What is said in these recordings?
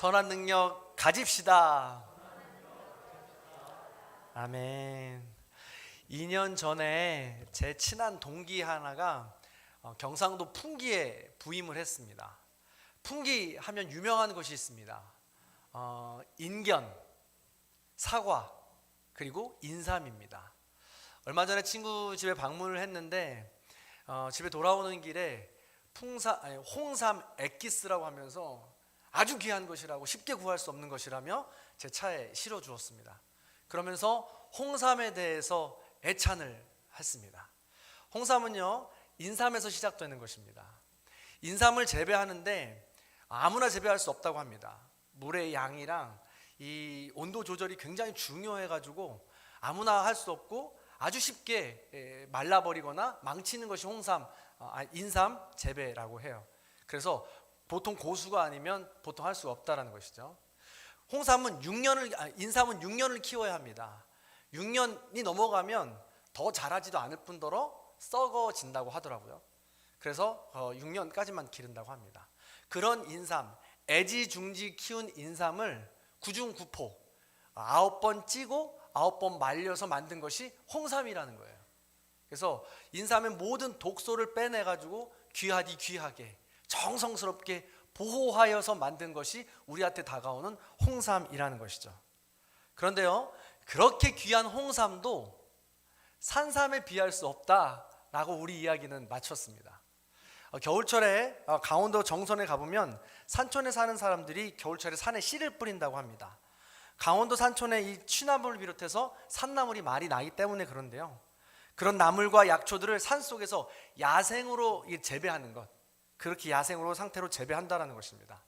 선한 능력 가집시다. 아멘. 2년 전에 제 친한 동기 하나가 경상도 풍기에 부임을 했습니다. 풍기 하면 유명한 곳이 있습니다. 인견, 사과, 그리고 인삼입니다. 얼마 전에 친구 집에 방문을 했는데 집에 돌아오는 길에 홍삼 엑기스라고 하면서 아주 귀한 것이라고, 쉽게 구할 수 없는 것이라며 제 차에 실어 주었습니다. 그러면서 홍삼에 대해서 애찬을 했습니다. 홍삼은요, 인삼에서 시작되는 것입니다. 인삼을 재배하는데 아무나 재배할 수 없다고 합니다. 물의 양이랑 이 온도 조절이 굉장히 중요해 가지고 아무나 할 수 없고 아주 쉽게 말라버리거나 망치는 것이 인삼 재배라고 해요. 그래서 보통 고수가 아니면 보통 할 수가 없다라는 것이죠. 인삼은 6년을 키워야 합니다. 6년이 넘어가면 더 자라지도 않을 뿐더러 썩어진다고 하더라고요. 그래서 6년까지만 기른다고 합니다. 그런 인삼, 애지중지 키운 인삼을 구중구포 9번 찌고 9번 말려서 만든 것이 홍삼이라는 거예요. 그래서 인삼의 모든 독소를 빼내가지고 귀하게 정성스럽게 보호하여서 만든 것이 우리한테 다가오는 홍삼이라는 것이죠. 그런데요, 그렇게 귀한 홍삼도 산삼에 비할 수 없다라고 우리 이야기는 마쳤습니다. 겨울철에 강원도 정선에 가보면 산촌에 사는 사람들이 겨울철에 산에 씨를 뿌린다고 합니다. 강원도 산촌에 이 취나물을 비롯해서 산나물이 많이 나기 때문에 그런데요, 그런 나물과 약초들을 산속에서 야생으로 재배하는 것, 그렇게 야생으로 상태로 재배한다는 것입니다.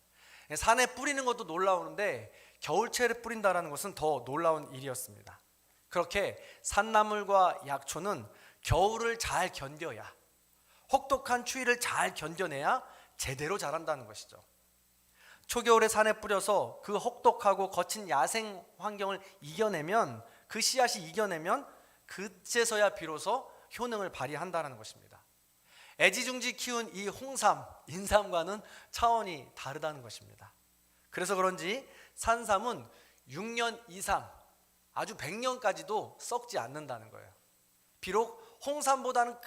산에 뿌리는 것도 놀라우는데 겨울철에 뿌린다는 것은 더 놀라운 일이었습니다. 그렇게 산나물과 약초는 겨울을 잘 견뎌야, 혹독한 추위를 잘 견뎌내야 제대로 자란다는 것이죠. 초겨울에 산에 뿌려서 그 혹독하고 거친 야생 환경을 이겨내면, 그 씨앗이 이겨내면 그제서야 비로소 효능을 발휘한다는 것입니다. 애지중지 키운 이 홍삼, 인삼과는 차원이 다르다는 것입니다. 그래서 그런지 산삼은 6년 이상, 아주 100년까지도 썩지 않는다는 거예요. 비록 홍삼보다는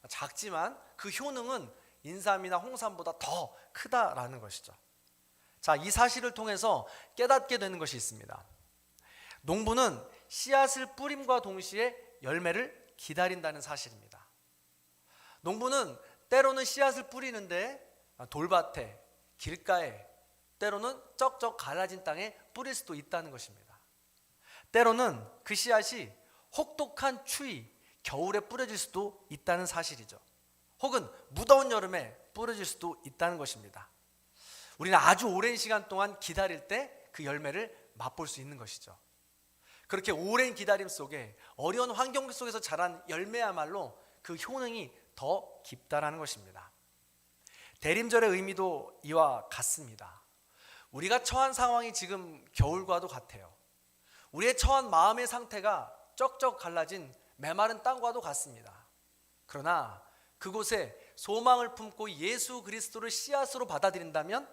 작지만 그 효능은 인삼이나 홍삼보다 더 크다라는 것이죠. 자, 이 사실을 통해서 깨닫게 되는 것이 있습니다. 농부는 씨앗을 뿌림과 동시에 열매를 기다린다는 사실입니다. 농부는 때로는 씨앗을 뿌리는데 돌밭에, 길가에, 때로는 쩍쩍 갈라진 땅에 뿌릴 수도 있다는 것입니다. 때로는 그 씨앗이 혹독한 추위, 겨울에 뿌려질 수도 있다는 사실이죠. 혹은 무더운 여름에 뿌려질 수도 있다는 것입니다. 우리는 아주 오랜 시간 동안 기다릴 때 그 열매를 맛볼 수 있는 것이죠. 그렇게 오랜 기다림 속에, 어려운 환경 속에서 자란 열매야말로 그 효능이 더 깊다라는 것입니다. 대림절의 의미도 이와 같습니다. 우리가 처한 상황이 지금 겨울과도 같아요. 우리의 처한 마음의 상태가 쩍쩍 갈라진 메마른 땅과도 같습니다. 그러나 그곳에 소망을 품고 예수 그리스도를 씨앗으로 받아들인다면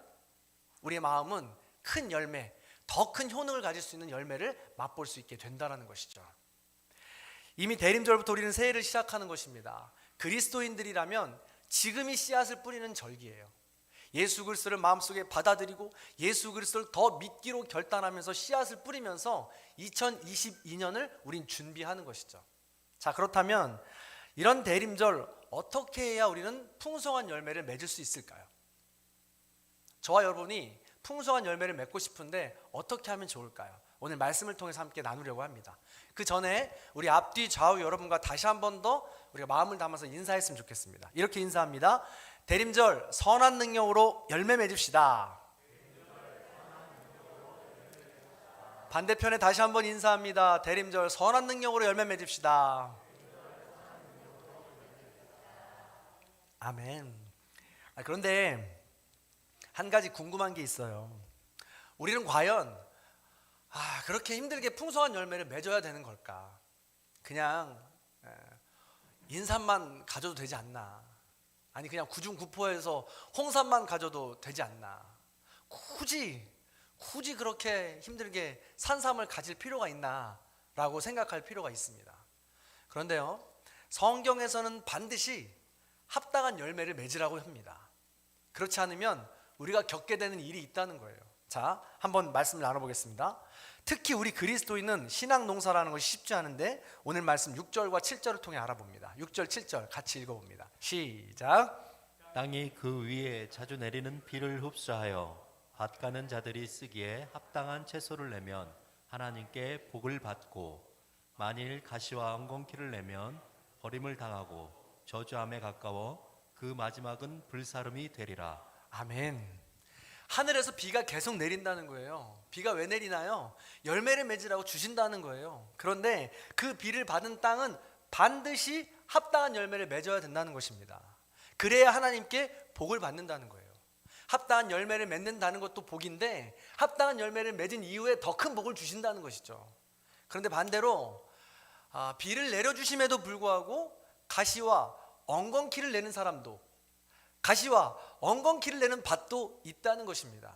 우리의 마음은 큰 열매, 더 큰 효능을 가질 수 있는 열매를 맛볼 수 있게 된다는 것이죠. 이미 대림절부터 우리는 새해를 시작하는 것입니다. 그리스도인들이라면 지금이 씨앗을 뿌리는 절기예요. 예수 그리스도를 마음속에 받아들이고 예수 그리스도를 더 믿기로 결단하면서 씨앗을 뿌리면서 2022년을 우린 준비하는 것이죠. 자, 그렇다면 이런 대림절 어떻게 해야 우리는 풍성한 열매를 맺을 수 있을까요? 저와 여러분이 풍성한 열매를 맺고 싶은데 어떻게 하면 좋을까요? 오늘 말씀을 통해서 함께 나누려고 합니다. 그 전에 우리 앞뒤 좌우 여러분과 다시 한 번 더 우리가 마음을 담아서 인사했으면 좋겠습니다. 이렇게 인사합니다. 대림절 선한 능력으로 열매 맺읍시다. 반대편에 다시 한 번 인사합니다. 대림절 선한 능력으로 열매 맺읍시다. 아멘. 그런데 한 가지 궁금한 게 있어요. 우리는 과연 그렇게 힘들게 풍성한 열매를 맺어야 되는 걸까? 그냥 인삼만 가져도 되지 않나? 아니 그냥 구중구포에서 홍삼만 가져도 되지 않나? 굳이 그렇게 힘들게 산삼을 가질 필요가 있나라고 생각할 필요가 있습니다. 그런데요, 성경에서는 반드시 합당한 열매를 맺으라고 합니다. 그렇지 않으면 우리가 겪게 되는 일이 있다는 거예요. 자, 한번 말씀을 나눠보겠습니다. 특히 우리 그리스도인은 신앙 농사라는 것이 쉽지 않은데 오늘 말씀 6절과 7절을 통해 알아봅니다. 6절 7절 같이 읽어봅니다. 시작. 땅이 그 위에 자주 내리는 비를 흡수하여 밭가는 자들이 쓰기에 합당한 채소를 내면 하나님께 복을 받고, 만일 가시와 엉겅퀴를 내면 버림을 당하고 저주함에 가까워 그 마지막은 불사름이 되리라. 아멘. 하늘에서 비가 계속 내린다는 거예요. 비가 왜 내리나요? 열매를 맺으라고 주신다는 거예요. 그런데 그 비를 받은 땅은 반드시 합당한 열매를 맺어야 된다는 것입니다. 그래야 하나님께 복을 받는다는 거예요. 합당한 열매를 맺는다는 것도 복인데 합당한 열매를 맺은 이후에 더 큰 복을 주신다는 것이죠. 그런데 반대로 비를 내려주심에도 불구하고 가시와 엉겅퀴를 내는 사람도, 가시와 엉겅퀴를 내는 밭도 있다는 것입니다.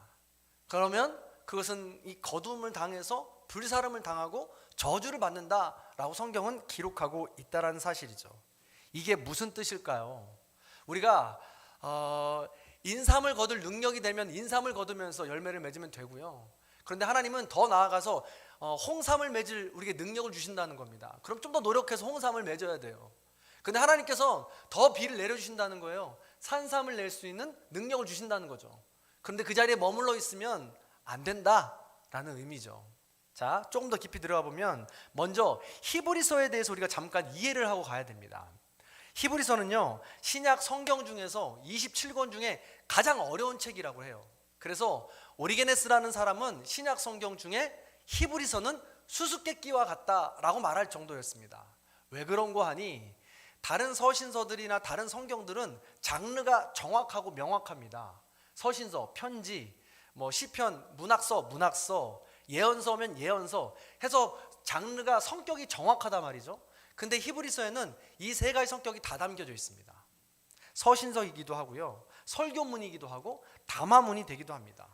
그러면 그것은 이 거둠을 당해서 불사름을 당하고 저주를 받는다라고 성경은 기록하고 있다는 사실이죠. 이게 무슨 뜻일까요? 우리가 인삼을 거둘 능력이 되면 인삼을 거두면서 열매를 맺으면 되고요. 그런데 하나님은 더 나아가서 홍삼을 맺을 우리에게 능력을 주신다는 겁니다. 그럼 좀 더 노력해서 홍삼을 맺어야 돼요. 근데 하나님께서 더 비를 내려주신다는 거예요. 산삼을 낼 수 있는 능력을 주신다는 거죠. 그런데 그 자리에 머물러 있으면 안 된다라는 의미죠. 자, 조금 더 깊이 들어가 보면 먼저 히브리서에 대해서 우리가 잠깐 이해를 하고 가야 됩니다. 히브리서는요, 신약 성경 중에서 27권 중에 가장 어려운 책이라고 해요. 그래서 오리게네스라는 사람은 신약 성경 중에 히브리서는 수수께끼와 같다라고 말할 정도였습니다. 왜 그런고 하니 다른 서신서들이나 다른 성경들은 장르가 정확하고 명확합니다. 서신서, 편지, 시편, 문학서, 예언서면 예언서 해서 장르가 성격이 정확하단 말이죠. 근데 히브리서에는 이 세 가지 성격이 다 담겨져 있습니다. 서신서이기도 하고요, 설교문이기도 하고 담화문이 되기도 합니다.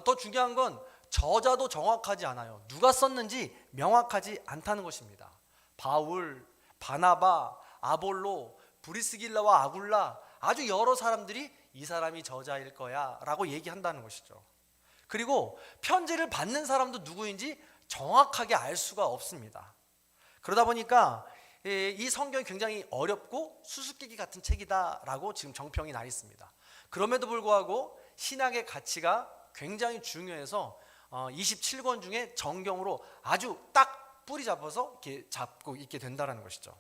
더 중요한 건 저자도 정확하지 않아요. 누가 썼는지 명확하지 않다는 것입니다. 바울, 바나바, 아볼로, 브리스길라와 아굴라, 아주 여러 사람들이 이 사람이 저자일 거야 라고 얘기한다는 것이죠. 그리고 편지를 받는 사람도 누구인지 정확하게 알 수가 없습니다. 그러다 보니까 이 성경이 굉장히 어렵고 수수께끼 같은 책이다라고 지금 정평이 나 있습니다. 그럼에도 불구하고 신학의 가치가 굉장히 중요해서 27권 중에 정경으로 아주 딱 뿌리 잡아서 이렇게 잡고 있게 된다는 것이죠.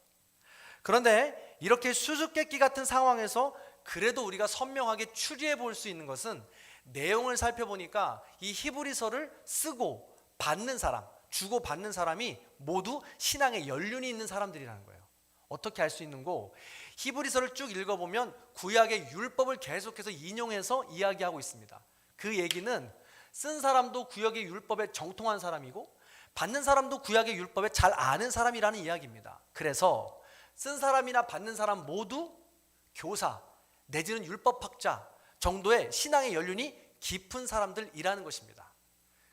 그런데 이렇게 수수께끼 같은 상황에서 그래도 우리가 선명하게 추리해 볼 수 있는 것은 내용을 살펴보니까 이 히브리서를 쓰고 받는 사람, 주고 받는 사람이 모두 신앙의 연륜이 있는 사람들이라는 거예요. 어떻게 알 수 있는고, 히브리서를 쭉 읽어보면 구약의 율법을 계속해서 인용해서 이야기하고 있습니다. 그 얘기는 쓴 사람도 구약의 율법에 정통한 사람이고 받는 사람도 구약의 율법에 잘 아는 사람이라는 이야기입니다. 그래서 쓴 사람이나 받는 사람 모두 교사 내지는 율법학자 정도의 신앙의 연륜이 깊은 사람들이라는 것입니다.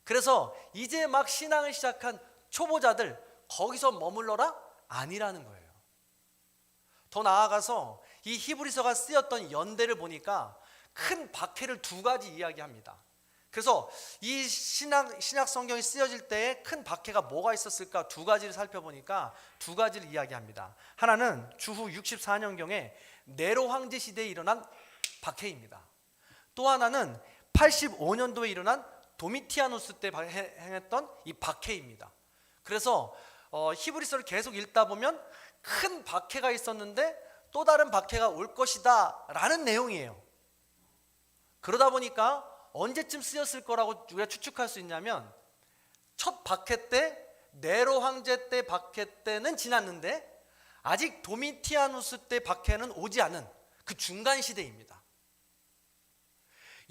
그래서 이제 막 신앙을 시작한 초보자들 거기서 머물러라? 아니라는 거예요. 더 나아가서 이 히브리서가 쓰였던 연대를 보니까 큰 박해를 두 가지 이야기합니다. 그래서 이 신약 성경이 쓰여질 때에 큰 박해가 뭐가 있었을까 두 가지를 살펴보니까 두 가지를 이야기합니다. 하나는 주후 64년경에 네로 황제 시대에 일어난 박해입니다. 또 하나는 85년도에 일어난 도미티아누스 때 행했던 이 박해입니다. 그래서 히브리서를 계속 읽다 보면 큰 박해가 있었는데 또 다른 박해가 올 것이다 라는 내용이에요. 그러다 보니까 언제쯤 쓰였을 거라고 우리가 추측할 수 있냐면 첫 박해 때 네로 황제 때 박해 때는 지났는데 아직 도미티아누스 때 박해는 오지 않은 그 중간 시대입니다.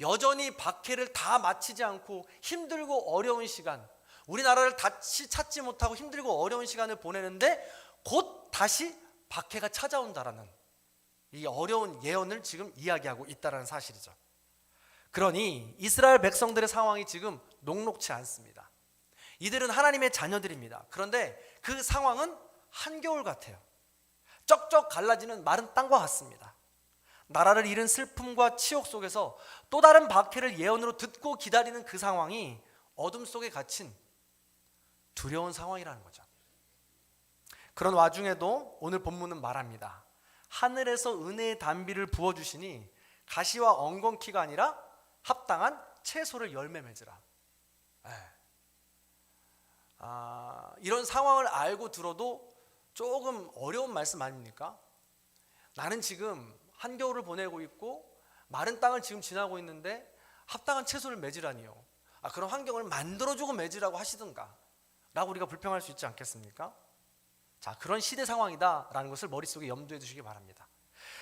여전히 박해를 다 마치지 않고 힘들고 어려운 시간, 우리나라를 다시 찾지 못하고 힘들고 어려운 시간을 보내는데 곧 다시 박해가 찾아온다라는 이 어려운 예언을 지금 이야기하고 있다는 사실이죠. 그러니 이스라엘 백성들의 상황이 지금 녹록치 않습니다. 이들은 하나님의 자녀들입니다. 그런데 그 상황은 한겨울 같아요. 쩍쩍 갈라지는 마른 땅과 같습니다. 나라를 잃은 슬픔과 치욕 속에서 또 다른 박해를 예언으로 듣고 기다리는 그 상황이 어둠 속에 갇힌 두려운 상황이라는 거죠. 그런 와중에도 오늘 본문은 말합니다. 하늘에서 은혜의 단비를 부어주시니 가시와 엉겅퀴가 아니라 합당한 채소를 열매 맺으라. 이런 상황을 알고 들어도 조금 어려운 말씀 아닙니까? 나는 지금 한겨울을 보내고 있고 마른 땅을 지금 지나고 있는데 합당한 채소를 맺으라니요. 그런 환경을 만들어주고 맺으라고 하시든가 라고 우리가 불평할 수 있지 않겠습니까? 자, 그런 시대 상황이다라는 것을 머릿속에 염두에 두시기 바랍니다.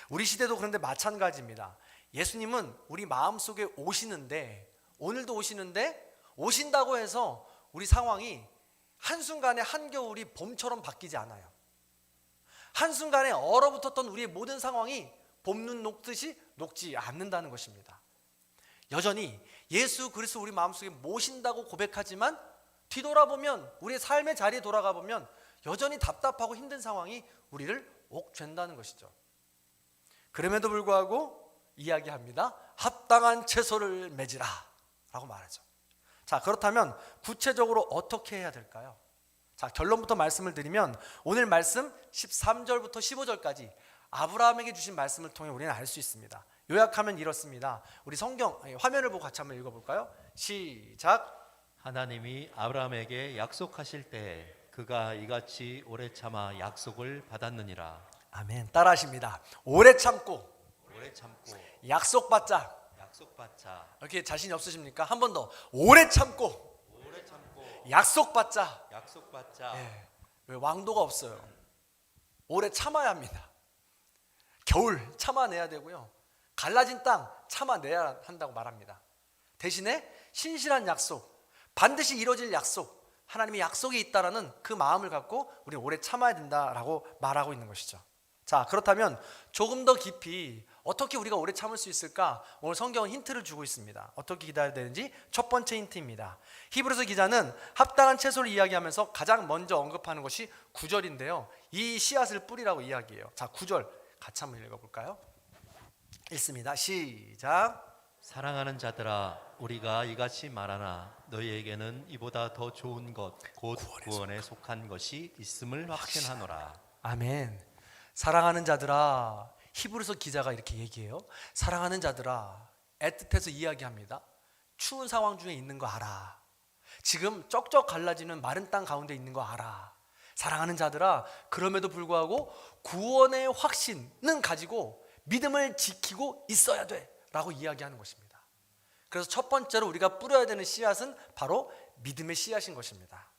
우리 시대도 그런데 마찬가지입니다. 예수님은 우리 마음속에 오시는데, 오늘도 오시는데, 오신다고 해서 우리 상황이 한순간에 한겨울이 봄처럼 바뀌지 않아요. 한순간에 얼어붙었던 우리의 모든 상황이 봄눈 녹듯이 녹지 않는다는 것입니다. 여전히 예수 그리스도 우리 마음속에 모신다고 고백하지만 뒤돌아보면, 우리의 삶의 자리에 돌아가 보면 여전히 답답하고 힘든 상황이 우리를 옥죄는다는 것이죠. 그럼에도 불구하고 이야기합니다. 합당한 채소를 맺으라 라고 말하죠. 자, 그렇다면 구체적으로 어떻게 해야 될까요? 자, 결론부터 말씀을 드리면 오늘 말씀 13절부터 15절까지 아브라함에게 주신 말씀을 통해 우리는 알 수 있습니다. 요약하면 이렇습니다. 우리 성경 화면을 보고 같이 한번 읽어볼까요? 시작. 하나님이 아브라함에게 약속하실 때 그가 이같이 오래 참아 약속을 받았느니라. 아멘. 따라하십니다. 오래 참고 약속받자. 이렇게 자신이 없으십니까? 한 번 더. 오래 참고 약속받자. 왜 왕도가 없어요? 오래 참아야 합니다. 겨울 참아내야 되고요. 갈라진 땅 참아내야 한다고 말합니다. 대신에 신실한 약속, 반드시 이루어질 약속, 하나님의 약속이 있다라는 그 마음을 갖고 우리는 오래 참아야 된다라고 말하고 있는 것이죠. 자, 그렇다면 조금 더 깊이 어떻게 우리가 오래 참을 수 있을까? 오늘 성경은 힌트를 주고 있습니다. 어떻게 기다려야 되는지 첫 번째 힌트입니다. 히브리서 기자는 합당한 채소를 이야기하면서 가장 먼저 언급하는 것이 9절인데요. 이 씨앗을 뿌리라고 이야기해요. 자, 9절 같이 한번 읽어볼까요? 읽습니다. 시작. 사랑하는 자들아, 우리가 이같이 말하나 너희에게는 이보다 더 좋은 것 곧 구원에 속한 것이 있음을 확신하노라. 아멘. 사랑하는 자들아, 히브리서 기자가 이렇게 얘기해요. 사랑하는 자들아, 애틋해서 이야기합니다. 추운 상황 중에 있는 거 알아. 지금 쩍쩍 갈라지는 마른 땅 가운데 있는 거 알아. 사랑하는 자들아, 그럼에도 불구하고 구원의 확신은 가지고 믿음을 지키고 있어야 돼 라고 이야기하는 것입니다. 그래서 첫 번째로 우리가 뿌려야 되는 씨앗은 바로 믿음의 씨앗인 것입니다.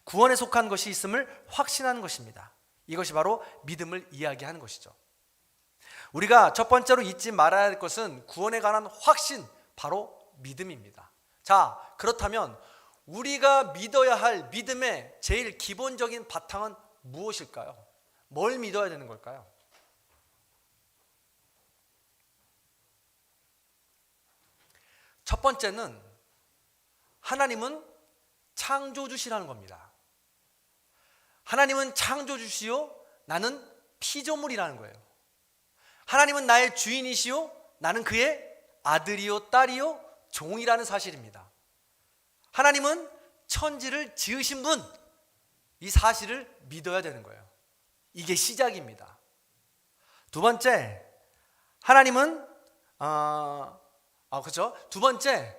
구원에 속한 것이 있음을 확신하는 것입니다. 이것이 바로 믿음을 이야기하는 것이죠. 우리가 첫 번째로 잊지 말아야 할 것은 구원에 관한 확신, 바로 믿음입니다. 자, 그렇다면 우리가 믿어야 할 믿음의 제일 기본적인 바탕은 무엇일까요? 뭘 믿어야 되는 걸까요? 첫 번째는 하나님은 창조주시라는 겁니다. 하나님은 창조주시요, 나는 피조물이라는 거예요. 하나님은 나의 주인이시요, 나는 그의 아들이요 딸이요 종이라는 사실입니다. 하나님은 천지를 지으신 분, 이 사실을 믿어야 되는 거예요. 이게 시작입니다. 두 번째, 하나님은 그렇죠? 두 번째,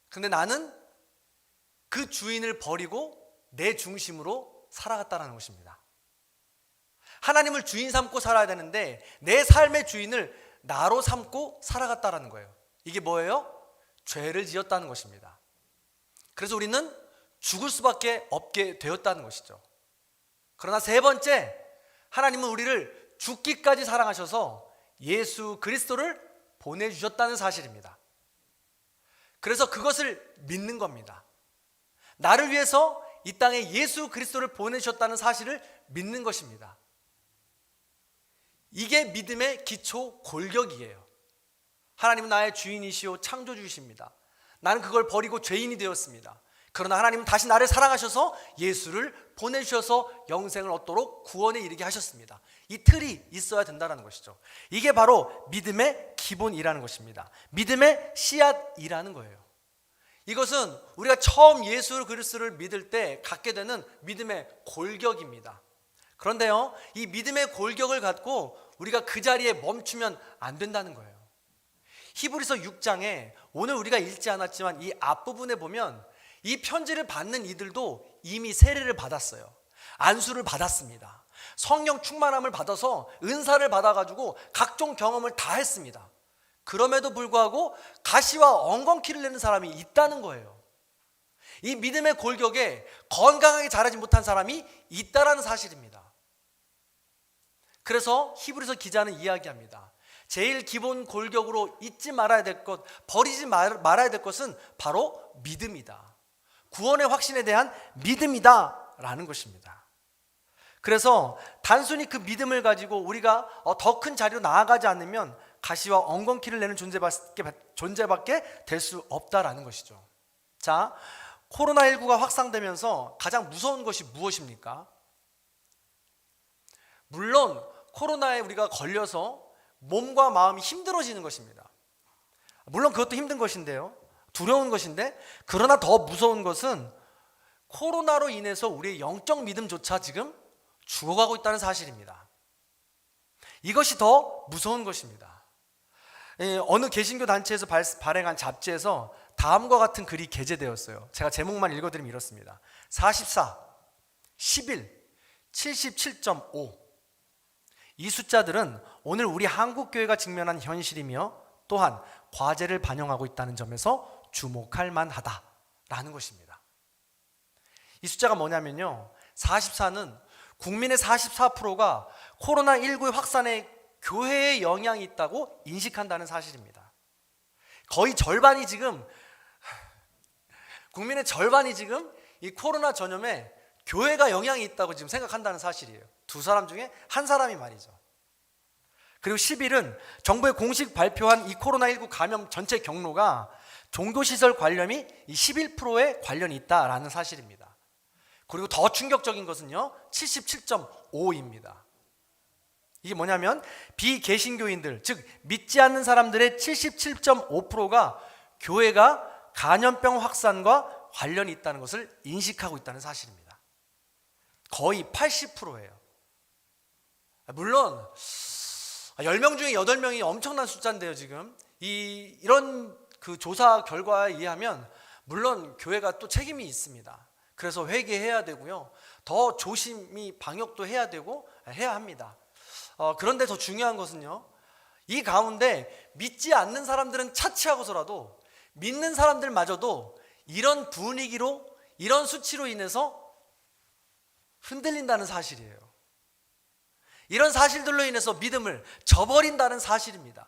근데 나는 그 주인을 버리고 내 중심으로 살아갔다는 것입니다. 하나님을 주인 삼고 살아야 되는데 내 삶의 주인을 나로 삼고 살아갔다는 거예요. 이게 뭐예요? 죄를 지었다는 것입니다. 그래서 우리는 죽을 수밖에 없게 되었다는 것이죠. 그러나 세 번째, 하나님은 우리를 죽기까지 사랑하셔서 예수 그리스도를 보내주셨다는 사실입니다. 그래서 그것을 믿는 겁니다. 나를 위해서 이 땅에 예수 그리스도를 보내주셨다는 사실을 믿는 것입니다. 이게 믿음의 기초 골격이에요. 하나님은 나의 주인이시오 창조주이십니다. 나는 그걸 버리고 죄인이 되었습니다. 그러나 하나님은 다시 나를 사랑하셔서 예수를 보내주셔서 영생을 얻도록 구원에 이르게 하셨습니다. 이 틀이 있어야 된다는 것이죠. 이게 바로 믿음의 기본이라는 것입니다. 믿음의 씨앗이라는 거예요. 이것은 우리가 처음 예수 그리스도를 믿을 때 갖게 되는 믿음의 골격입니다. 그런데요, 이 믿음의 골격을 갖고 우리가 그 자리에 멈추면 안 된다는 거예요. 히브리서 6장에 오늘 우리가 읽지 않았지만 이 앞부분에 보면 이 편지를 받는 이들도 이미 세례를 받았어요. 안수를 받았습니다. 성령 충만함을 받아서 은사를 받아가지고 각종 경험을 다 했습니다. 그럼에도 불구하고 가시와 엉겅퀴를 내는 사람이 있다는 거예요. 이 믿음의 골격에 건강하게 자라지 못한 사람이 있다라는 사실입니다. 그래서 히브리서 기자는 이야기합니다. 제일 기본 골격으로 잊지 말아야 될 것, 버리지 말아야 될 것은 바로 믿음이다. 구원의 확신에 대한 믿음이다 라는 것입니다. 그래서 단순히 그 믿음을 가지고 우리가 더 큰 자리로 나아가지 않으면 가시와 엉겅퀴를 내는 존재밖에 될 수 없다라는 것이죠. 자, 코로나19가 확산되면서 가장 무서운 것이 무엇입니까? 물론 코로나에 우리가 걸려서 몸과 마음이 힘들어지는 것입니다. 물론 그것도 힘든 것인데요, 두려운 것인데, 그러나 더 무서운 것은 코로나로 인해서 우리의 영적 믿음조차 지금 죽어가고 있다는 사실입니다. 이것이 더 무서운 것입니다. 어느 개신교 단체에서 발행한 잡지에서 다음과 같은 글이 게재되었어요. 제가 제목만 읽어드리면 이렇습니다. 44, 11, 77.5. 이 숫자들은 오늘 우리 한국교회가 직면한 현실이며 또한 과제를 반영하고 있다는 점에서 주목할 만하다라는 것입니다. 이 숫자가 뭐냐면요, 44는 국민의 44%가 코로나19의 확산에 교회에 영향이 있다고 인식한다는 사실입니다. 거의 절반이 지금, 국민의 절반이 지금 이 코로나 전염에 교회가 영향이 있다고 지금 생각한다는 사실이에요. 두 사람 중에 한 사람이 말이죠. 그리고 10일은 정부의 공식 발표한 이 코로나19 감염 전체 경로가 종교시설 관련이 이 11%에 관련이 있다라는 사실입니다. 그리고 더 충격적인 것은요, 77.5입니다. 이게 뭐냐면 비개신교인들, 즉 믿지 않는 사람들의 77.5%가 교회가 감염병 확산과 관련이 있다는 것을 인식하고 있다는 사실입니다. 거의 80%예요. 물론 10명 중에 8명이 엄청난 숫자인데요. 지금 이런 그 조사 결과에 의하면 물론 교회가 또 책임이 있습니다. 그래서 회개해야 되고요, 더 조심히 방역도 해야 되고 해야 합니다. 그런데 더 중요한 것은요, 이 가운데 믿지 않는 사람들은 차치하고서라도 믿는 사람들마저도 이런 분위기로, 이런 수치로 인해서 흔들린다는 사실이에요. 이런 사실들로 인해서 믿음을 저버린다는 사실입니다.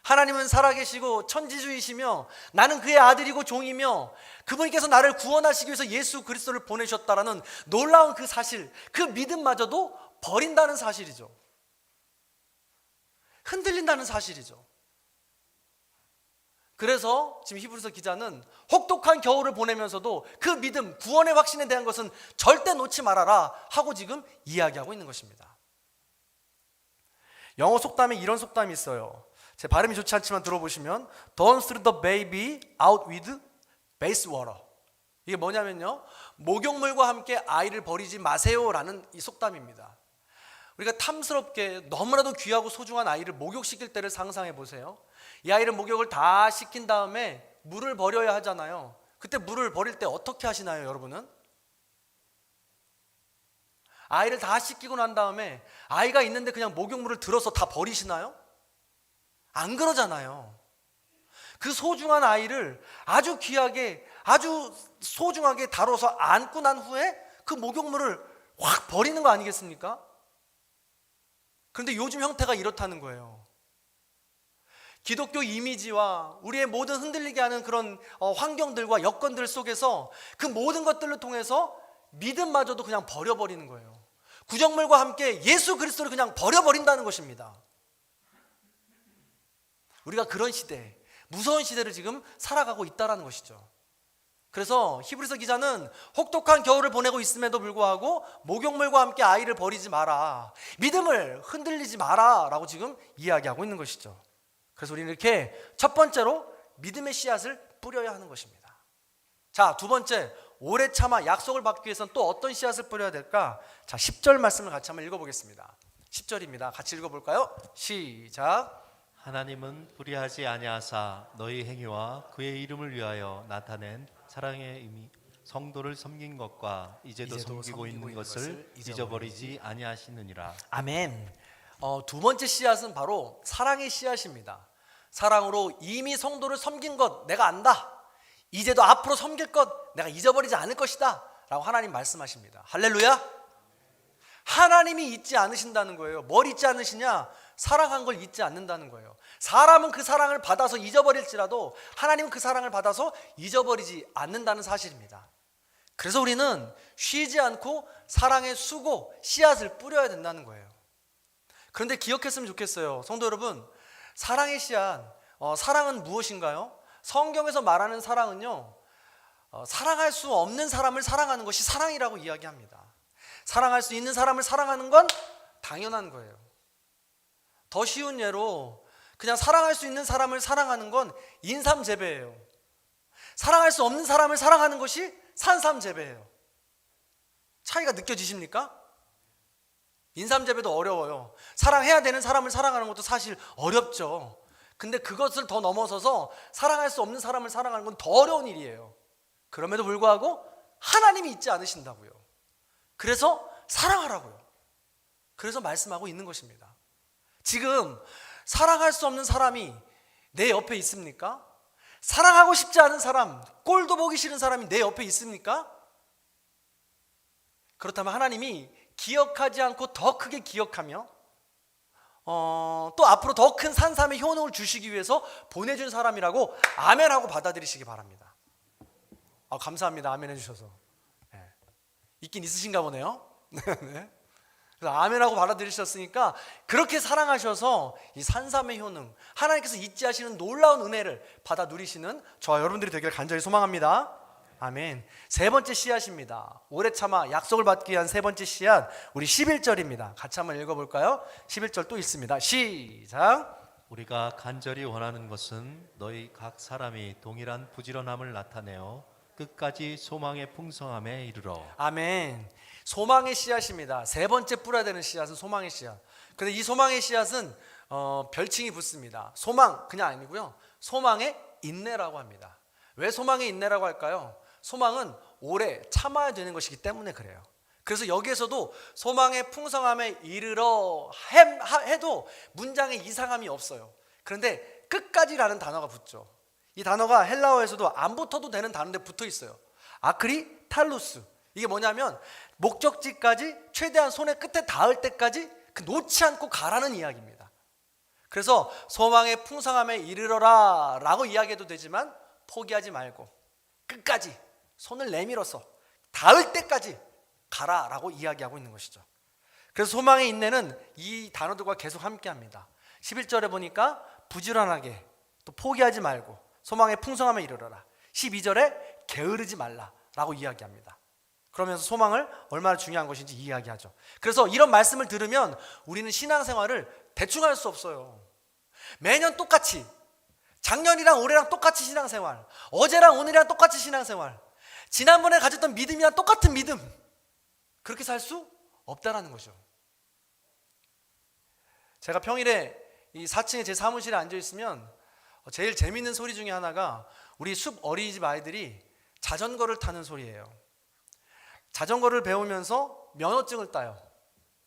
하나님은 살아계시고 천지주이시며 나는 그의 아들이고 종이며 그분께서 나를 구원하시기 위해서 예수 그리스도를 보내셨다라는 놀라운 그 사실, 그 믿음마저도 버린다는 사실이죠. 흔들린다는 사실이죠. 그래서 지금 히브리서 기자는 혹독한 겨울을 보내면서도 그 믿음, 구원의 확신에 대한 것은 절대 놓지 말아라 하고 지금 이야기하고 있는 것입니다. 영어 속담에 이런 속담이 있어요. 제 발음이 좋지 않지만 들어보시면 Don't throw the baby out with bathwater. 이게 뭐냐면요, 목욕물과 함께 아이를 버리지 마세요라는 이 속담입니다. 우리가 탐스럽게 너무나도 귀하고 소중한 아이를 목욕시킬 때를 상상해 보세요. 이 아이를 목욕을 다 시킨 다음에 물을 버려야 하잖아요. 그때 물을 버릴 때 어떻게 하시나요, 여러분은? 아이를 다 씻기고 난 다음에 아이가 있는데 그냥 목욕물을 들어서 다 버리시나요? 안 그러잖아요. 그 소중한 아이를 아주 귀하게, 아주 소중하게 다뤄서 안고 난 후에 그 목욕물을 확 버리는 거 아니겠습니까? 그런데 요즘 형태가 이렇다는 거예요. 기독교 이미지와 우리의 모든 흔들리게 하는 그런 환경들과 여건들 속에서 그 모든 것들을 통해서 믿음마저도 그냥 버려버리는 거예요. 구정물과 함께 예수 그리스도를 그냥 버려버린다는 것입니다. 우리가 그런 시대, 무서운 시대를 지금 살아가고 있다는 것이죠. 그래서 히브리서 기자는 혹독한 겨울을 보내고 있음에도 불구하고 목욕물과 함께 아이를 버리지 마라, 믿음을 흔들리지 마라 라고 지금 이야기하고 있는 것이죠. 그래서 우리는 이렇게 첫 번째로 믿음의 씨앗을 뿌려야 하는 것입니다. 자, 두 번째, 오래 참아 약속을 받기 위해서는 또 어떤 씨앗을 뿌려야 될까? 자, 10절 말씀을 같이 한번 읽어보겠습니다. 10절입니다. 같이 읽어볼까요? 시작. 하나님은 불의하지 아니하사 너희 행위와 그의 이름을 위하여 나타낸 사랑의 의미 성도를 섬긴 것과 이제도 섬기고 있는 것을 잊어버리지 아니하시느니라. 아멘. 두 번째 씨앗은 바로 사랑의 씨앗입니다. 사랑으로 이미 성도를 섬긴 것 내가 안다, 이제도 앞으로 섬길 것 내가 잊어버리지 않을 것이다 라고 하나님 말씀하십니다. 할렐루야. 하나님이 잊지 않으신다는 거예요. 뭘 잊지 않으시냐? 사랑한 걸 잊지 않는다는 거예요. 사람은 그 사랑을 받아서 잊어버릴지라도 하나님은 그 사랑을 받아서 잊어버리지 않는다는 사실입니다. 그래서 우리는 쉬지 않고 사랑의 수고, 씨앗을 뿌려야 된다는 거예요. 그런데 기억했으면 좋겠어요. 성도 여러분, 사랑의 씨앗, 사랑은 무엇인가요? 성경에서 말하는 사랑은요, 사랑할 수 없는 사람을 사랑하는 것이 사랑이라고 이야기합니다. 사랑할 수 있는 사람을 사랑하는 건 당연한 거예요. 더 쉬운 예로 그냥 사랑할 수 있는 사람을 사랑하는 건 인삼재배예요. 사랑할 수 없는 사람을 사랑하는 것이 산삼재배예요. 차이가 느껴지십니까? 인삼재배도 어려워요. 사랑해야 되는 사람을 사랑하는 것도 사실 어렵죠. 근데 그것을 더 넘어서서 사랑할 수 없는 사람을 사랑하는 건 더 어려운 일이에요. 그럼에도 불구하고 하나님이 잊지 않으신다고요. 그래서 사랑하라고요. 그래서 말씀하고 있는 것입니다. 지금 사랑할 수 없는 사람이 내 옆에 있습니까? 사랑하고 싶지 않은 사람, 꼴도 보기 싫은 사람이 내 옆에 있습니까? 그렇다면 하나님이 기억하지 않고 더 크게 기억하며 또 앞으로 더 큰 산삼의 효능을 주시기 위해서 보내준 사람이라고 아멘하고 받아들이시기 바랍니다. 감사합니다. 아멘 해주셔서. 네. 있긴 있으신가 보네요. 네. 그래서 아멘하고 받아들이셨으니까 그렇게 사랑하셔서 이 산삼의 효능, 하나님께서 잊지 하시는 놀라운 은혜를 받아 누리시는 저와 여러분들이 되기를 간절히 소망합니다. 아멘. 세 번째 씨앗입니다. 오래 참아 약속을 받기 위한 세 번째 씨앗, 우리 11절입니다. 같이 한번 읽어볼까요? 11절 또 있습니다. 시작. 우리가 간절히 원하는 것은 너희 각 사람이 동일한 부지런함을 나타내어 끝까지 소망의 풍성함에 이르러. 아멘. 소망의 씨앗입니다. 세 번째 뿌려야 되는 씨앗은 소망의 씨앗. 근데 이 소망의 씨앗은 별칭이 붙습니다. 소망 그냥 아니고요, 소망의 인내라고 합니다. 왜 소망의 인내라고 할까요? 소망은 오래 참아야 되는 것이기 때문에 그래요. 그래서 여기에서도 소망의 풍성함에 이르러 해도 문장에 이상함이 없어요. 그런데 끝까지라는 단어가 붙죠. 이 단어가 헬라어에서도 안 붙어도 되는 단어인데 붙어 있어요. 아크리탈루스. 이게 뭐냐면 목적지까지 최대한 손의 끝에 닿을 때까지 놓지 않고 가라는 이야기입니다. 그래서 소망의 풍성함에 이르러라 라고 이야기해도 되지만 포기하지 말고 끝까지 손을 내밀어서 닿을 때까지 가라 라고 이야기하고 있는 것이죠. 그래서 소망의 인내는 이 단어들과 계속 함께합니다. 11절에 보니까 부지런하게, 또 포기하지 말고 소망의 풍성함에 이르러라. 12절에 게으르지 말라 라고 이야기합니다. 그러면서 소망을 얼마나 중요한 것인지 이야기하죠. 그래서 이런 말씀을 들으면 우리는 신앙생활을 대충 할 수 없어요. 매년 똑같이, 작년이랑 올해랑 똑같이 신앙생활, 어제랑 오늘이랑 똑같이 신앙생활, 지난번에 가졌던 믿음이랑 똑같은 믿음, 그렇게 살 수 없다라는 거죠. 제가 평일에 이 4층에 제 사무실에 앉아 있으면 제일 재밌는 소리 중에 하나가 우리 숲 어린이집 아이들이 자전거를 타는 소리예요. 자전거를 배우면서 면허증을 따요.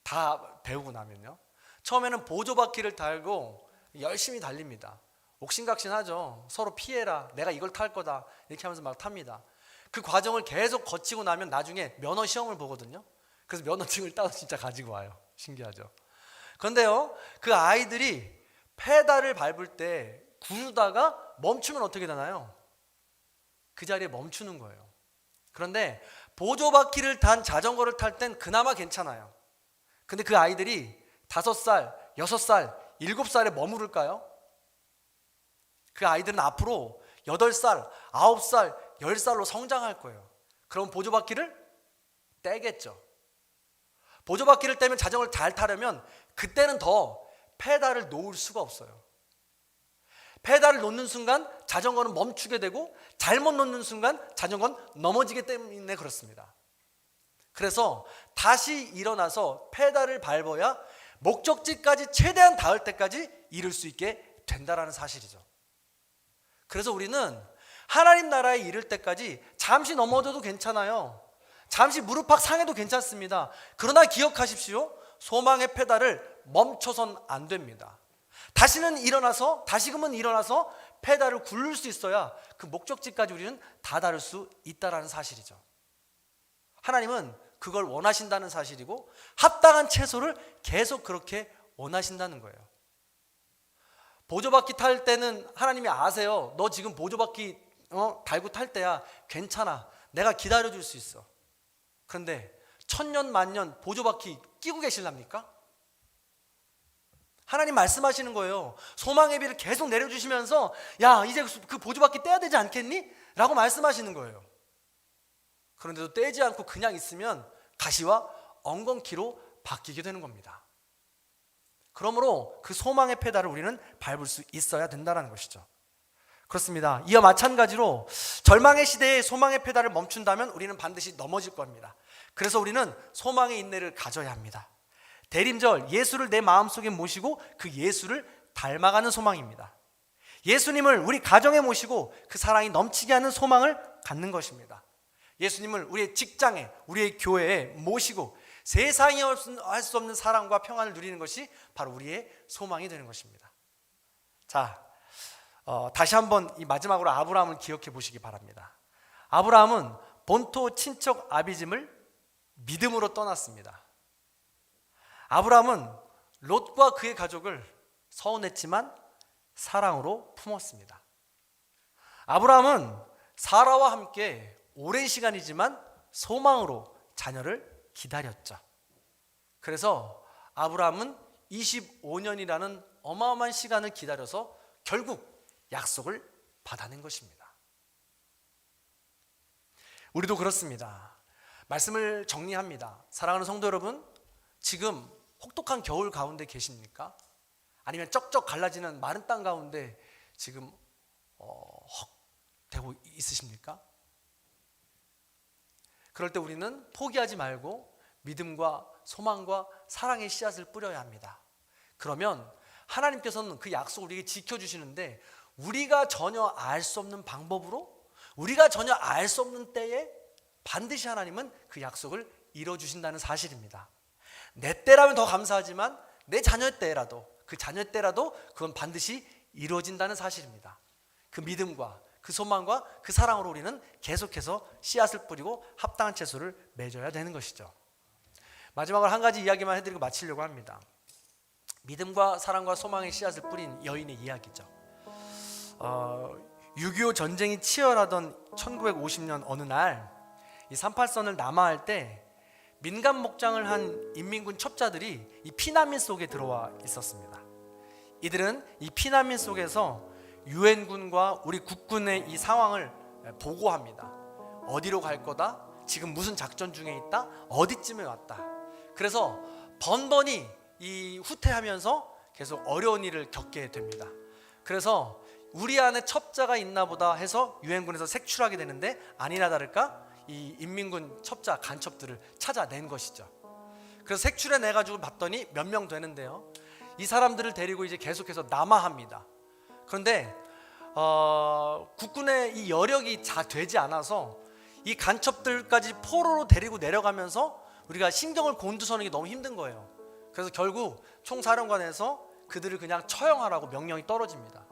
다 배우고 나면요. 처음에는 보조바퀴를 달고 열심히 달립니다. 옥신각신하죠. 서로 피해라, 내가 이걸 탈 거다, 이렇게 하면서 막 탑니다. 그 과정을 계속 거치고 나면 나중에 면허 시험을 보거든요. 그래서 면허증을 따서 진짜 가지고 와요. 신기하죠. 그런데요, 그 아이들이 페달을 밟을 때 구르다가 멈추면 어떻게 되나요? 그 자리에 멈추는 거예요. 그런데 보조바퀴를 단 자전거를 탈 땐 그나마 괜찮아요. 근데 그 아이들이 5살, 6살, 7살에 머무를까요? 그 아이들은 앞으로 8살, 9살, 10살로 성장할 거예요. 그럼 보조바퀴를 떼겠죠. 보조바퀴를 떼면 자전거를 잘 타려면 그때는 더 페달을 놓을 수가 없어요. 페달을 놓는 순간 자전거는 멈추게 되고 잘못 놓는 순간 자전거는 넘어지기 때문에 그렇습니다. 그래서 다시 일어나서 페달을 밟아야 목적지까지 최대한 닿을 때까지 이룰 수 있게 된다라는 사실이죠. 그래서 우리는 하나님 나라에 이를 때까지 잠시 넘어져도 괜찮아요. 잠시 무릎팍 상해도 괜찮습니다. 그러나 기억하십시오. 소망의 페달을 멈춰선 안 됩니다. 다시금은 일어나서 페달을 굴릴 수 있어야 그 목적지까지 우리는 다다를 수 있다는 사실이죠. 하나님은 그걸 원하신다는 사실이고 합당한 채소를 계속 그렇게 원하신다는 거예요. 보조바퀴 탈 때는 하나님이 아세요. 너 지금 보조바퀴 달고 탈 때야. 괜찮아. 내가 기다려줄 수 있어. 그런데 천년 만년 보조바퀴 끼고 계실랍니까? 하나님 말씀하시는 거예요. 소망의 비를 계속 내려주시면서 야 이제 그 보조바퀴 떼야 되지 않겠니? 라고 말씀하시는 거예요. 그런데도 떼지 않고 그냥 있으면 가시와 엉겅퀴로 바뀌게 되는 겁니다. 그러므로 그 소망의 페달을 우리는 밟을 수 있어야 된다는 것이죠. 그렇습니다. 이와 마찬가지로 절망의 시대에 소망의 페달을 멈춘다면 우리는 반드시 넘어질 겁니다. 그래서 우리는 소망의 인내를 가져야 합니다. 대림절, 예수를 내 마음속에 모시고 그 예수를 닮아가는 소망입니다. 예수님을 우리 가정에 모시고 그 사랑이 넘치게 하는 소망을 갖는 것입니다. 예수님을 우리의 직장에, 우리의 교회에 모시고 세상이 할 수 없는 사랑과 평안을 누리는 것이 바로 우리의 소망이 되는 것입니다. 자, 다시 한번 이 마지막으로 아브라함을 기억해 보시기 바랍니다. 아브라함은 본토 친척 아비짐을 믿음으로 떠났습니다. 아브라함은 롯과 그의 가족을 서운했지만 사랑으로 품었습니다. 아브라함은 사라와 함께 오랜 시간이지만 소망으로 자녀를 기다렸죠. 그래서 아브라함은 25년이라는 어마어마한 시간을 기다려서 결국 약속을 받아낸 것입니다. 우리도 그렇습니다. 말씀을 정리합니다. 사랑하는 성도 여러분, 지금 혹독한 겨울 가운데 계십니까? 아니면 쩍쩍 갈라지는 마른 땅 가운데 지금 헉 되고 있으십니까? 그럴 때 우리는 포기하지 말고 믿음과 소망과 사랑의 씨앗을 뿌려야 합니다. 그러면 하나님께서는 그 약속을 우리에게 지켜주시는데 우리가 전혀 알 수 없는 방법으로, 우리가 전혀 알 수 없는 때에 반드시 하나님은 그 약속을 이뤄주신다는 사실입니다. 내 때라면 더 감사하지만 내 자녀 때라도, 그 자녀 때라도 그건 반드시 이루어진다는 사실입니다. 그 믿음과 그 소망과 그 사랑으로 우리는 계속해서 씨앗을 뿌리고 합당한 채소를 맺어야 되는 것이죠. 마지막으로 한 가지 이야기만 해드리고 마치려고 합니다. 믿음과 사랑과 소망의 씨앗을 뿌린 여인의 이야기죠. 6.25 전쟁이 치열하던 1950년 어느 날 이 38선을 남하할 때 민간 목장을 한 인민군 첩자들이 이 피난민 속에 들어와 있었습니다. 이들은 이 피난민 속에서 유엔군과 우리 국군의 이 상황을 보고합니다. 어디로 갈 거다? 지금 무슨 작전 중에 있다? 어디쯤에 왔다? 그래서 번번이 이 후퇴하면서 계속 어려운 일을 겪게 됩니다. 그래서 우리 안에 첩자가 있나 보다 해서 유엔군에서 색출하게 되는데 아니나 다를까 이 인민군 첩자 간첩들을 찾아낸 것이죠. 그래서 색출해 내가지고 봤더니 몇 명 되는데요, 이 사람들을 데리고 이제 계속해서 남하합니다. 그런데 국군의 이 여력이 다 되지 않아서 이 간첩들까지 포로로 데리고 내려가면서 우리가 신경을 곤두서는 게 너무 힘든 거예요. 그래서 결국 총사령관에서 그들을 그냥 처형하라고 명령이 떨어집니다.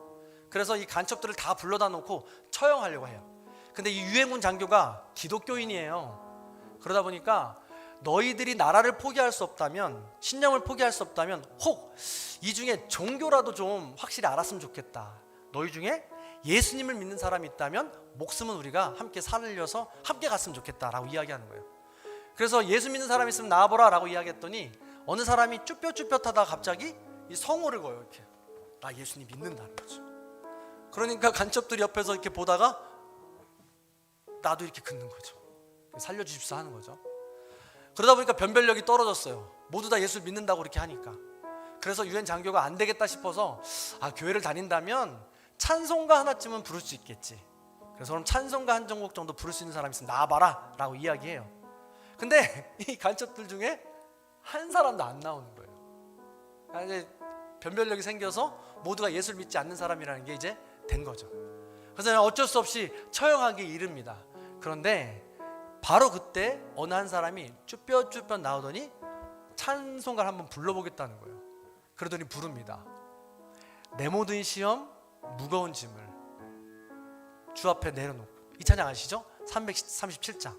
그래서 이 간첩들을 다 불러다 놓고 처형하려고 해요. 근데 이 유엔군 장교가 기독교인이에요. 그러다 보니까 너희들이 나라를 포기할 수 없다면, 신념을 포기할 수 없다면 혹 이 중에 종교라도 좀 확실히 알았으면 좋겠다. 너희 중에 예수님을 믿는 사람이 있다면 목숨은 우리가 함께 살려서 함께 갔으면 좋겠다라고 이야기하는 거예요. 그래서 예수 믿는 사람이 있으면 나와보라 라고 이야기했더니 어느 사람이 쭈뼛쭈뼛하다가 갑자기 이 성호를 거요. 이렇게 나 예수님 믿는다는 거죠. 그러니까 간첩들이 옆에서 이렇게 보다가 나도 이렇게 긋는 거죠. 살려주십사 하는 거죠. 그러다 보니까 변별력이 떨어졌어요. 모두 다 예수를 믿는다고 그렇게 하니까. 그래서 유엔 장교가 안 되겠다 싶어서 교회를 다닌다면 찬송가 하나쯤은 부를 수 있겠지. 그래서 그럼 찬송가 한 종곡 정도 부를 수 있는 사람이 있으면 나와봐라 라고 이야기해요. 근데 이 간첩들 중에 한 사람도 안 나오는 거예요. 이제 변별력이 생겨서 모두가 예수를 믿지 않는 사람이라는 게 이제 된 거죠. 그래서 어쩔 수 없이 처형하기 이릅니다. 그런데 바로 그때 어느 한 사람이 쭈뼛쭈뼛 나오더니 찬송가를 한번 불러보겠다는 거예요. 그러더니 부릅니다. 내 모든 시험 무거운 짐을 주 앞에 내려놓고. 이 찬양 아시죠? 337장.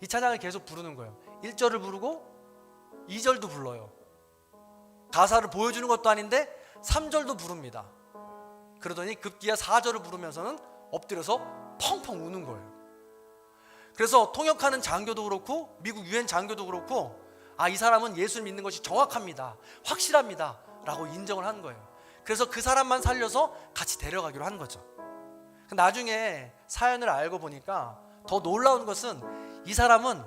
이 찬양을 계속 부르는 거예요. 1절을 부르고 2절도 불러요. 가사를 보여주는 것도 아닌데 3절도 부릅니다. 그러더니 급기야 4절을 부르면서는 엎드려서 펑펑 우는 거예요. 그래서 통역하는 장교도 그렇고 미국 유엔 장교도 그렇고 이 사람은 예수를 믿는 것이 정확합니다, 확실합니다 라고 인정을 한 거예요. 그래서 그 사람만 살려서 같이 데려가기로 한 거죠. 나중에 사연을 알고 보니까 더 놀라운 것은 이 사람은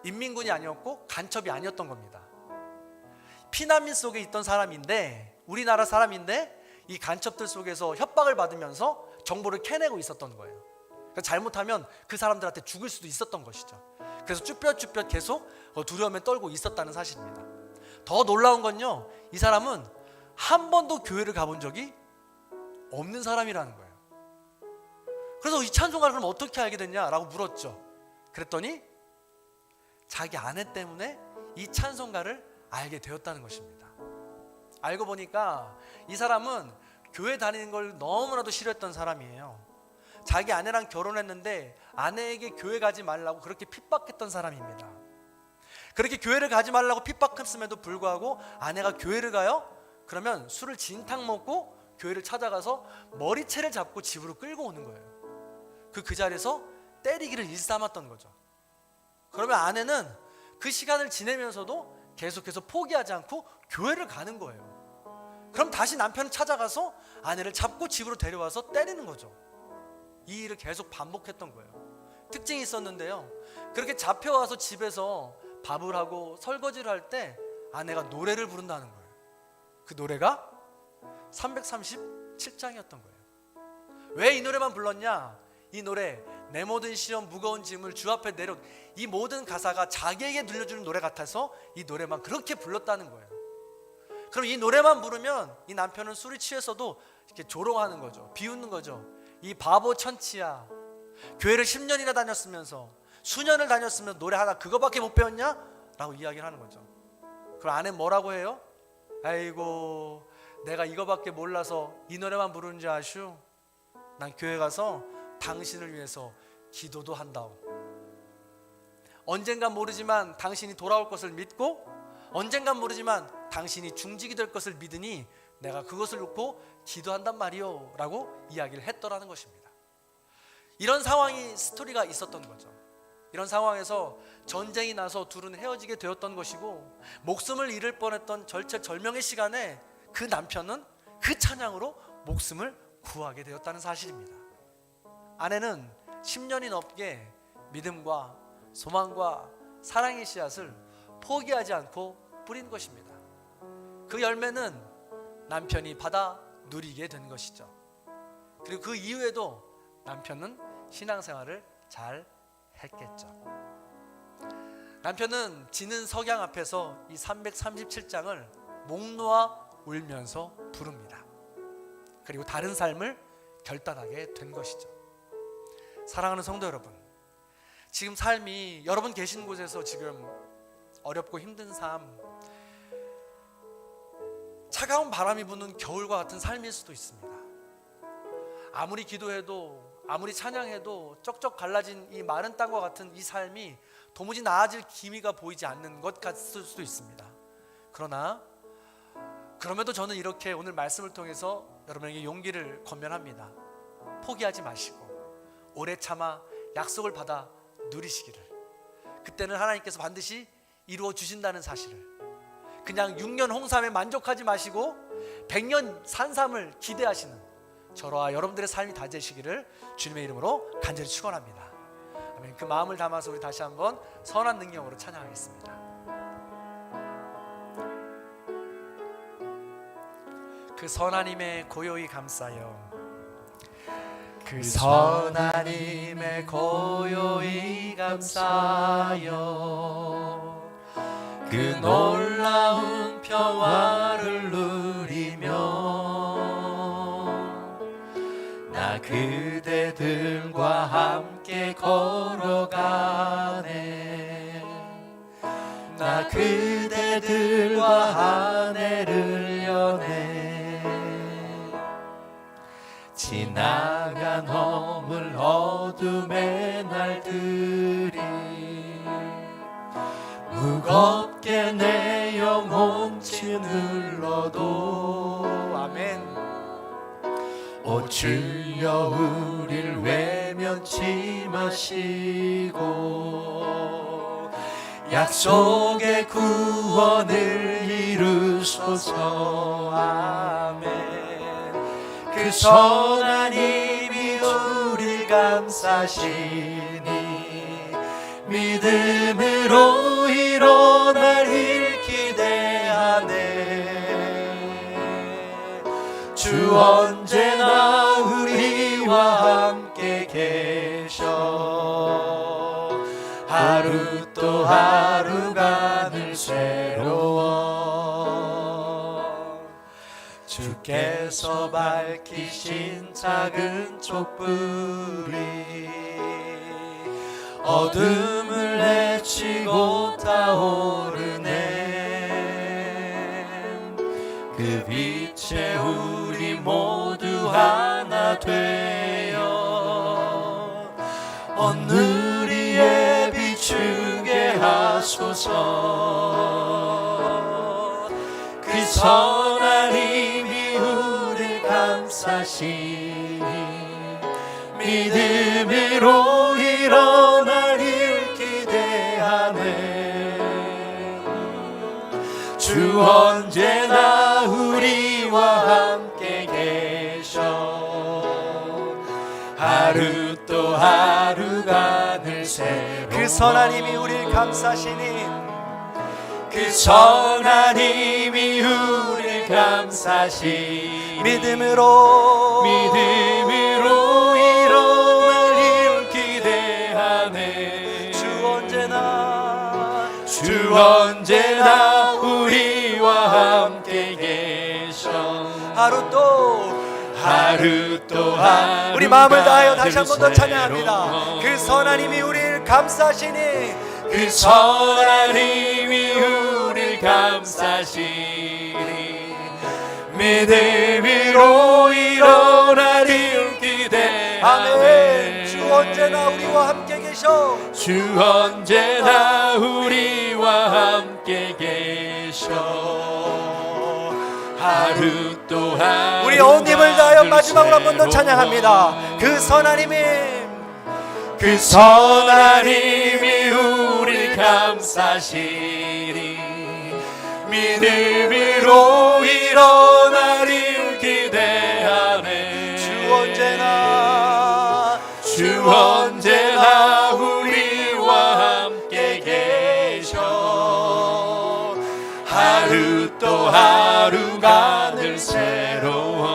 인민군이 아니었고 간첩이 아니었던 겁니다. 피난민 속에 있던 사람인데, 우리나라 사람인데 이 간첩들 속에서 협박을 받으면서 정보를 캐내고 있었던 거예요. 그러니까 잘못하면 그 사람들한테 죽을 수도 있었던 것이죠. 그래서 쭈뼛쭈뼛 계속 두려움에 떨고 있었다는 사실입니다. 더 놀라운 건요, 이 사람은 한 번도 교회를 가본 적이 없는 사람이라는 거예요. 그래서 이 찬송가를 그럼 어떻게 알게 됐냐라고 물었죠. 그랬더니 자기 아내 때문에 이 찬송가를 알게 되었다는 것입니다. 알고 보니까 이 사람은 교회 다니는 걸 너무나도 싫어했던 사람이에요. 자기 아내랑 결혼했는데 아내에게 교회 가지 말라고 그렇게 핍박했던 사람입니다. 그렇게 교회를 가지 말라고 핍박했음에도 불구하고 아내가 교회를 가요? 그러면 술을 진탕 먹고 교회를 찾아가서 머리채를 잡고 집으로 끌고 오는 거예요. 그 자리에서 때리기를 일삼았던 거죠. 그러면 아내는 그 시간을 지내면서도 계속해서 포기하지 않고 교회를 가는 거예요. 그럼 다시 남편을 찾아가서 아내를 잡고 집으로 데려와서 때리는 거죠. 이 일을 계속 반복했던 거예요. 특징이 있었는데요, 그렇게 잡혀와서 집에서 밥을 하고 설거지를 할 때 아내가 노래를 부른다는 거예요. 그 노래가 337장이었던 거예요. 왜 이 노래만 불렀냐? 이 노래, 내 모든 시험 무거운 짐을 주 앞에 내려, 이 모든 가사가 자기에게 들려주는 노래 같아서 이 노래만 그렇게 불렀다는 거예요. 그럼 이 노래만 부르면 이 남편은 술이 취해서도 이렇게 조롱하는 거죠. 비웃는 거죠. 이 바보 천치야, 교회를 10년이나 다녔으면서 수년을 다녔으면 노래 하나 그거밖에 못 배웠냐? 라고 이야기를 하는 거죠. 그럼 아내는 뭐라고 해요? 아이고, 내가 이거밖에 몰라서 이 노래만 부르는 줄 아슈? 난 교회 가서 당신을 위해서 기도도 한다오. 언젠간 모르지만 당신이 돌아올 것을 믿고, 언젠간 모르지만 당신이 중직이 될 것을 믿으니 내가 그것을 놓고 기도한단 말이오 라고 이야기를 했더라는 것입니다. 이런 상황이, 스토리가 있었던 거죠. 이런 상황에서 전쟁이 나서 둘은 헤어지게 되었던 것이고, 목숨을 잃을 뻔했던 절체절명의 시간에 그 남편은 그 찬양으로 목숨을 구하게 되었다는 사실입니다. 아내는 10년이 넘게 믿음과 소망과 사랑의 씨앗을 포기하지 않고 뿌린 것입니다. 그 열매는 남편이 받아 누리게 된 것이죠. 그리고 그 이후에도 남편은 신앙생활을 잘 했겠죠. 남편은 지는 석양 앞에서 이 337장을 목 놓아 울면서 부릅니다. 그리고 다른 삶을 결단하게 된 것이죠. 사랑하는 성도 여러분, 지금 삶이 여러분 계신 곳에서 지금 어렵고 힘든 삶, 차가운 바람이 부는 겨울과 같은 삶일 수도 있습니다. 아무리 기도해도, 아무리 찬양해도 쩍쩍 갈라진 이 마른 땅과 같은 이 삶이 도무지 나아질 기미가 보이지 않는 것 같을 수도 있습니다. 그럼에도 저는 이렇게 오늘 말씀을 통해서 여러분에게 용기를 권면합니다. 포기하지 마시고 오래 참아 약속을 받아 누리시기를. 그때는 하나님께서 반드시 이루어 주신다는 사실을. 그냥 6년 홍삼에 만족하지 마시고 100년 산삼을 기대하시는, 저와 여러분들의 삶이 다 되시기를 주님의 이름으로 간절히 축원합니다. 아멘. 그 마음을 담아서 우리 다시 한번 선한 능력으로 찬양하겠습니다. 그 선하님의 고요히 감싸요. 그 선하님의 고요히 감싸요. 그 놀라운 평화를 누리며 나 그대들과 함께 걸어가네. 나 그대들과 한 해를 여네. 지나간 허물 어둠의 날들이 무겁게 내 영혼 짓눌러도 아멘. 오 주여 우릴 외면치 마시고 약속의 구원을 이루소서. 아멘. 그 선하님이 우릴 감싸시니 믿음으로 일어날 일 기대하네. 주 언제나 우리와 함께 계셔. 하루 또 하루가 늘 새로워. 주께서 밝히신 작은 촛불이 어둠을 헤치고 타오르네. 그 빛에 우리 모두 하나 되어 온누리에 비추게 하소서. 그 선하님이 우릴 감싸시니 믿음으로 일어날 일 기대하네. 주 언제나 우리와 함께 계셔. 하루 또 하루가 늘 새로워. 그 선하님이 우릴 감싸시니 그 선하님이 우릴 감싸시 믿음으로 일어날 일 기대하네. 주 언제나 우리와 함께 계셔. 하루 또 하루 우리 마음을 다하여 다시 한 번 더 찬양합니다. 그 선하님이 우릴 감싸시니 그 선하님이 우릴 감싸시니 믿음으로 일어날 일 기대하네. 아멘. 주 언제나 우리와 함께 계셔. 주 언제나 우리와 함께 계셔. 하루 또 하루 우리 온 힘을 다하여 마지막으로 한 번 더 찬양합니다. 그 선하님이 우릴 감싸시니 믿음으로 일어날 일 기대하네. 주 언제나 우리와 함께 계셔. 하루 또 하루가 늘 새로워.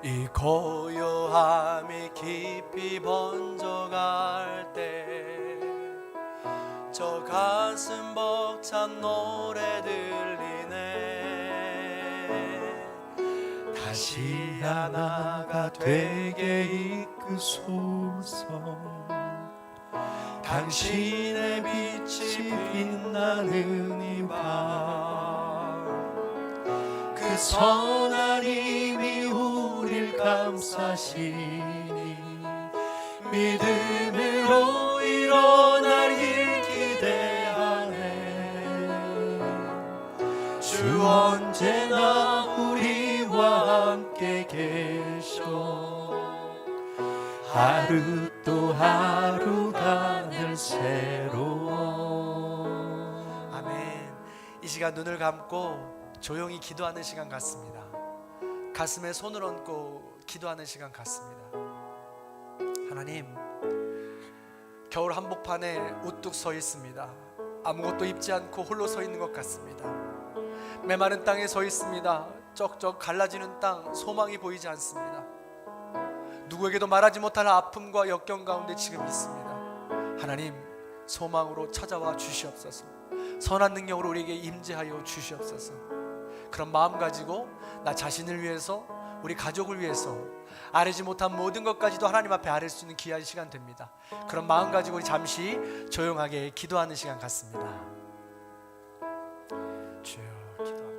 이 고요함이 깊이 번져갈 때 저 가슴 벅찬 노래 들리네. 다시 하나가 되게 이끄소서. 당신의 빛이 빛나는 이 밤 그 선하님이 우릴 감싸시니 믿음으로 일어날 일 기대하네. 주 언제나 우리와 함께 계셔. 하루 또 하루가 늘 새로워. 아멘. 이 시간 눈을 감고 조용히 기도하는 시간 같습니다. 가슴에 손을 얹고 기도하는 시간 같습니다. 하나님, 겨울 한복판에 우뚝 서 있습니다. 아무것도 입지 않고 홀로 서 있는 것 같습니다. 메마른 땅에 서 있습니다. 쩍쩍 갈라지는 땅, 소망이 보이지 않습니다. 누구에게도 말하지 못할 아픔과 역경 가운데 지금 있습니다. 하나님, 소망으로 찾아와 주시옵소서. 선한 능력으로 우리에게 임재하여 주시옵소서. 그런 마음 가지고 나 자신을 위해서, 우리 가족을 위해서 아뢰지 못한 모든 것까지도 하나님 앞에 아뢰 수 있는 귀한 시간 됩니다. 그런 마음 가지고 우리 잠시 조용하게 기도하는 시간 같습니다. 주여, 기도합니다.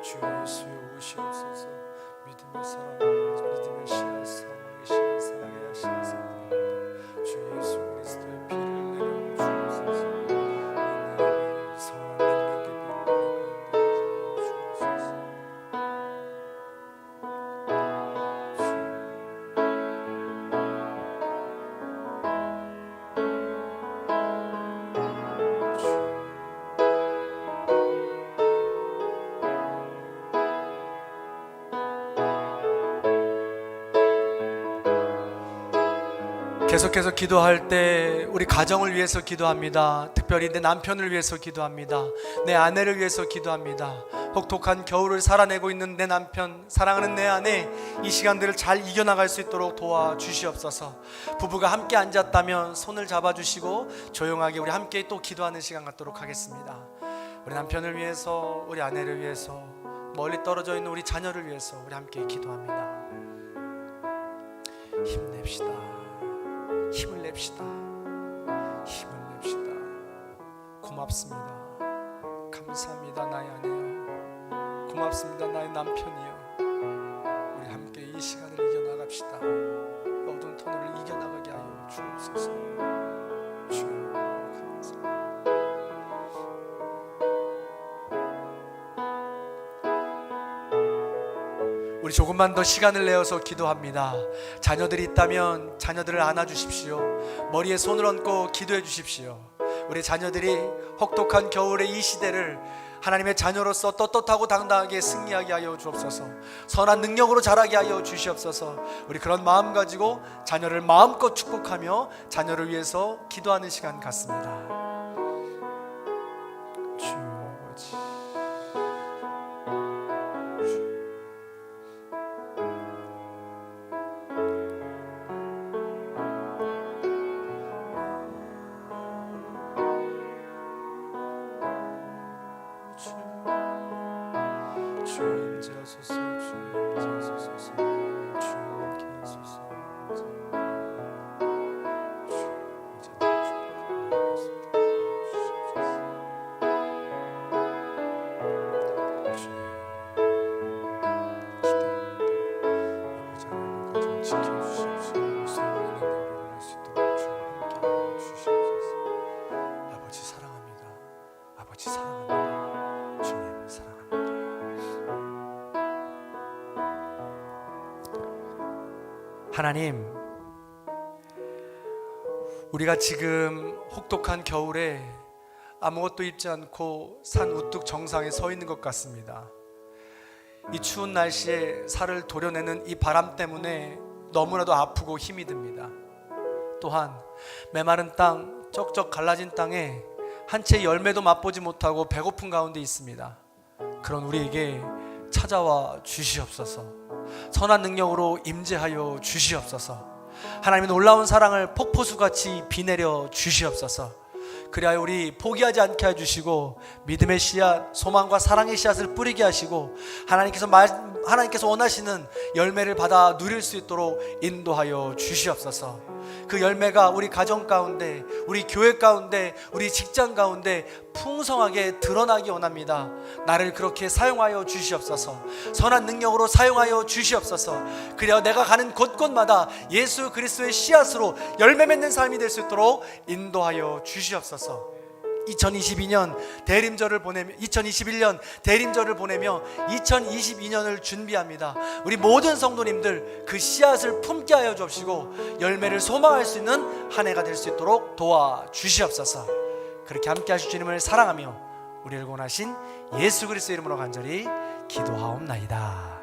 주 예수여 오시옵소서. 믿음의 사랑, 믿음의 씨앗, 사랑의 씨앗, 사랑의 씨앗, 주 예수 그리스도의 피를 내려 주옵소서. 이 선한 능력의 피를 내려 주옵소서. 계속해서 기도할 때 우리 가정을 위해서 기도합니다. 특별히 내 남편을 위해서 기도합니다. 내 아내를 위해서 기도합니다. 혹독한 겨울을 살아내고 있는 내 남편, 사랑하는 내 아내, 이 시간들을 잘 이겨나갈 수 있도록 도와주시옵소서. 부부가 함께 앉았다면 손을 잡아주시고 조용하게 우리 함께 또 기도하는 시간 갖도록 하겠습니다. 우리 남편을 위해서, 우리 아내를 위해서, 멀리 떨어져 있는 우리 자녀를 위해서 우리 함께 기도합니다. 힘냅시다. 힘을 냅시다. 힘을 냅시다. 고맙습니다. 감사합니다. 나의 아내여, 고맙습니다. 나의 남편이여. 우리 함께 이 시간을 이겨나갑시다. 어두운 터널을 이겨나가게 하여 주옵소서. 주여 감사합니다. 우리 조금만 더 시간을 내어서 기도합니다. 자녀들이 있다면 자녀들을 안아주십시오. 머리에 손을 얹고 기도해 주십시오. 우리 자녀들이 혹독한 겨울의 이 시대를 하나님의 자녀로서 떳떳하고 당당하게 승리하게 하여 주옵소서. 선한 능력으로 자라게 하여 주시옵소서. 우리 그런 마음 가지고 자녀를 마음껏 축복하며 자녀를 위해서 기도하는 시간 같습니다. 주 아버지, 주 임재하소서. 주 임재하소서. 주 함께 하소서. 아버지 사랑합니다. 아버지 사랑합니다. 주님 사랑합니다. 하나님, 우리가 지금 혹독한 겨울에 아무것도 입지 않고 산 우뚝 정상에 서 있는 것 같습니다. 이 추운 날씨에 살을 도려내는 이 바람 때문에 너무나도 아프고 힘이 듭니다. 또한 메마른 땅, 쩍쩍 갈라진 땅에 한 채 열매도 맛보지 못하고 배고픈 가운데 있습니다. 그런 우리에게 찾아와 주시옵소서. 선한 능력으로 임재하여 주시옵소서. 하나님의 놀라운 사랑을 폭포수같이 비내려 주시옵소서. 그리하여 우리 포기하지 않게 해주시고 믿음의 씨앗, 소망과 사랑의 씨앗을 뿌리게 하시고 하나님께서 원하시는 열매를 받아 누릴 수 있도록 인도하여 주시옵소서. 그 열매가 우리 가정 가운데, 우리 교회 가운데, 우리 직장 가운데 풍성하게 드러나기 원합니다. 나를 그렇게 사용하여 주시옵소서. 선한 능력으로 사용하여 주시옵소서. 그리하여 내가 가는 곳곳마다 예수 그리스도의 씨앗으로 열매 맺는 삶이 될 수 있도록 인도하여 주시옵소서. 2022년 대림절을 보내며 2021년 대림절을 보내며 2022년을 준비합니다. 우리 모든 성도님들 그 씨앗을 품게 하여 주옵시고 열매를 소망할 수 있는 한 해가 될 수 있도록 도와주시옵소서. 그렇게 함께 하실 주님을 사랑하며 우리를 구원하신 예수 그리스도의 이름으로 간절히 기도하옵나이다.